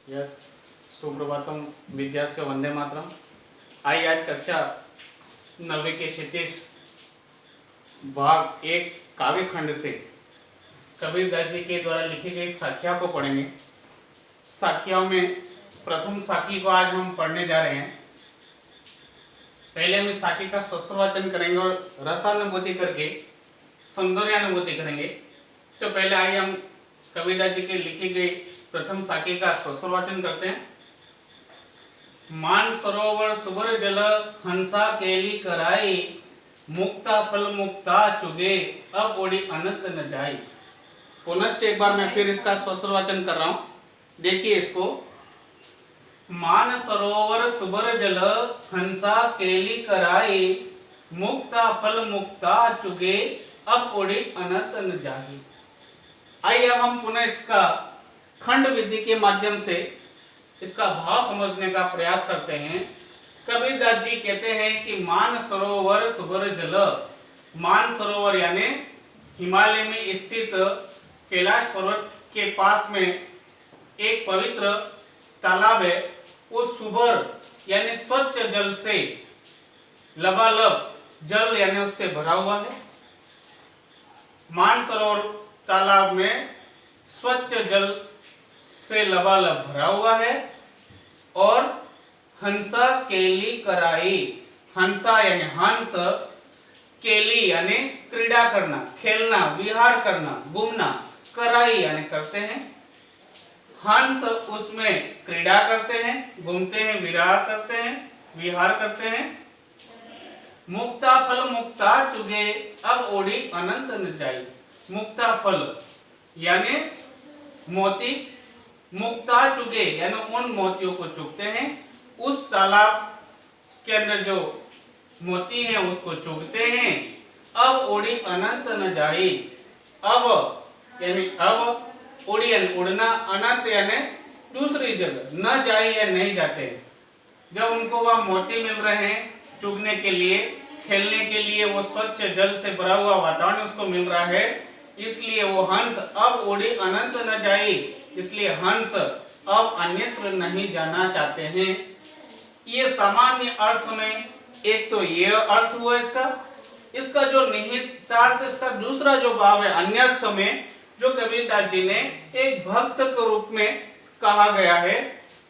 Yes, Suprabhatam विद्यार्थियों, वंदे मातरम। आइए आज कक्षा 9वीं के क्षितिज भाग 1 काव्य खंड से कबीरदास जी के द्वारा लिखी गई साखिया को पढ़ेंगे। साखियाओं में प्रथम साखी को आज हम पढ़ने जा रहे हैं। पहले हम इस साखी का स्वस्त्रवाचन करेंगे और रसानुभूति करके सौंदर्यानुभूति करेंगे। तो पहले आइए हम कबीरदास जी के लिखी गई प्रथम साखी का स्वस्त्रवाचन करते हैं। मान सरोवर सुबर जल हंसा केली कराई, मुक्ता फल मुक्ता चुगे अब ओढ़ी अनंत न जाई। पुनश्च एक बार मैं फिर इसका स्वस्त्रवाचन कर रहा हूं, देखिए इसको। मान सरोवर सुबर जल हंसा केली कराई, मुक्ता फल मुक्ता चुगे अब ओढ़ी अनंत न जाई। आइए अब हम पुनः इसका खंड विधि के माध्यम से इसका भाव समझने का प्रयास करते हैं। कबीरदास जी कहते हैं कि मान सरोवर सुबर जल। मान सरोवर यानी हिमालय में स्थित कैलाश पर्वत के पास में एक पवित्र तालाब है। वो सुबर यानी स्वच्छ जल से लबालब जल यानी उससे भरा हुआ है। मान सरोवर तालाब में स्वच्छ जल से लबालब भरा हुआ है। और हंसा केली कराई, हंसा यानी हंस, केली यानी क्रीड़ा करना, खेलना, विहार करना, घूमना, कराई यानी करते हैं। हंस उसमें क्रीड़ा करते हैं, घूमते हैं, विहार करते हैं, विहार करते हैं। मुक्ता फल मुक्ता चुगे अब ओढ़ी अनंत न जाई। मुक्ता फल यानी मोती, मुक्ता चुगे यानी उन मोतियों को चुगते हैं। उस तालाब के अंदर जो मोती हैं उसको चुगते हैं। अब ओढ़ी अनंत न जाई। अब यानी अब, ओढ़ी यानी उड़ना, अनंत यानी दूसरी जगह, न जाई या नहीं जाते। जब उनको वह मोती मिल रहे हैं चुगने के लिए, खेलने के लिए, वो स्वच्छ जल से भरा हुआ वातावरण उसको मिल रहा है, इसलिए वो हंस अब ओढ़ी अनंत न जाई। इसलिए हंस अब अन्यत्र नहीं जाना चाहते हैं। ये सामान्य अर्थ में एक तो ये अर्थ हुआ इसका। इसका जो निहितार्थ, इसका दूसरा जो भाव है अन्य अर्थ में, जो कबीरदास जी ने एक भक्त के रूप में कहा गया है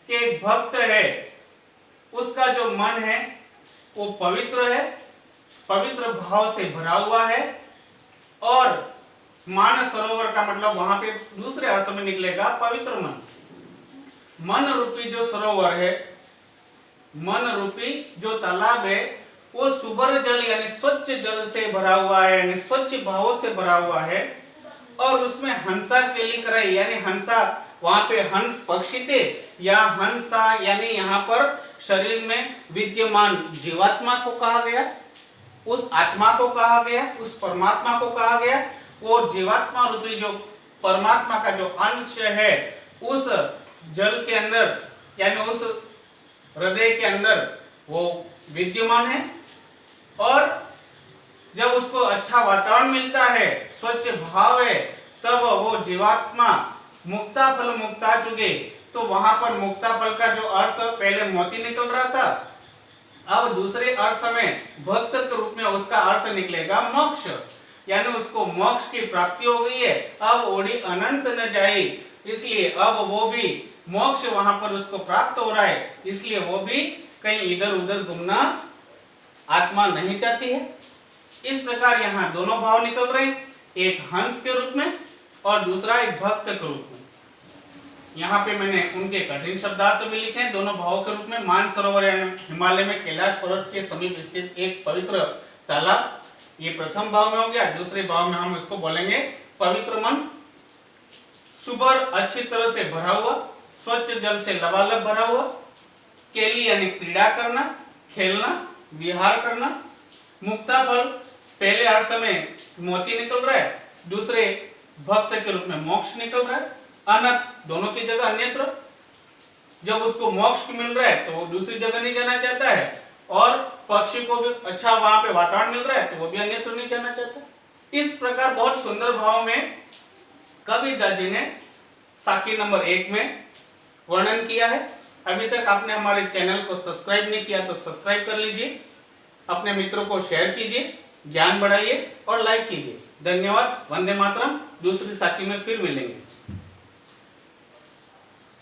कि एक भक्त है, उसका जो मन है वो पवित्र है, पवित्र भाव से भरा हुआ है। और मान सरोवर का मतलब वहां पे दूसरे अर्थ में निकलेगा पवित्र मन। मन रूपी जो सरोवर है, मन रूपी जो तालाब है, वो सुबर जल यानी स्वच्छ जल से भरा हुआ है, यानी स्वच्छ भावों से भरा हुआ है। और उसमें हंसा केली कराई यानी हंसा, वहां पे हंस पक्षी थे, या हंसा यानी यहाँ पर शरीर में विद्यमान जीवात्मा को कहा गया, उस आत्मा को कहा गया, उस परमात्मा को कहा गया। वो जीवात्मा रूपी जो परमात्मा का जो अंश है उस जल के अंदर यानी उस हृदय के अंदर वो विद्यमान है। और जब उसको अच्छा वातावरण मिलता है, स्वच्छ भाव है, तब वो जीवात्मा मुक्ता फल मुक्ता चुगे। तो वहां पर मुक्ता फल का जो अर्थ पहले मोती निकल रहा था, अब दूसरे अर्थ में भक्त के रूप में उसका अर्थ निकलेगा मोक्ष, यानी उसको मोक्ष की प्राप्ति हो गई है। अब ओढ़ी अनंत न जाई, इसलिए अब वो भी मोक्ष वहां पर उसको प्राप्त हो रहा है, इसलिए वो भी कहीं इधर उधर घूमना आत्मा नहीं चाहती है। इस प्रकार यहाँ दोनों भाव निकल रहे हैं, एक हंस के रूप में और दूसरा एक भक्त के रूप में। यहाँ पे मैंने उनके कठिन शब्दार्थ भी लिखे हैं दोनों भावों के रूप में। मान सरोवर यानी हिमालय में कैलाश पर्वत के समीप स्थित एक पवित्र तालाब, ये प्रथम भाव में हो गया। दूसरे भाव में हम इसको बोलेंगे पवित्र मन। सुबर अच्छी तरह से भरा हुआ, स्वच्छ जल से लबालब भरा हुआ। केली यानी क्रीड़ा करना, खेलना, विहार करना। मुक्ता फल पहले अर्थ में मोती निकल रहा है, दूसरे भक्त के रूप में मोक्ष निकल रहा है। अनंत दोनों की जगह अन्यत्र, जब उसको मोक्ष मिल रहा है तो वो दूसरी जगह नहीं जाना चाहता है। और पक्षी को भी अच्छा वहां पे वातावरण मिल रहा है तो वो भी अन्यत्र नहीं जाना चाहता। इस प्रकार बहुत सुंदर भाव में कबीरदास जी ने साखी नंबर 1 में वर्णन किया है। अभी तक आपने हमारे चैनल को सब्सक्राइब नहीं किया तो सब्सक्राइब कर लीजिए, अपने मित्रों को शेयर कीजिए, ज्ञान बढ़ाइए और लाइक कीजिए। धन्यवाद। वंदे मातरम। दूसरी साथी में फिर मिलेंगे।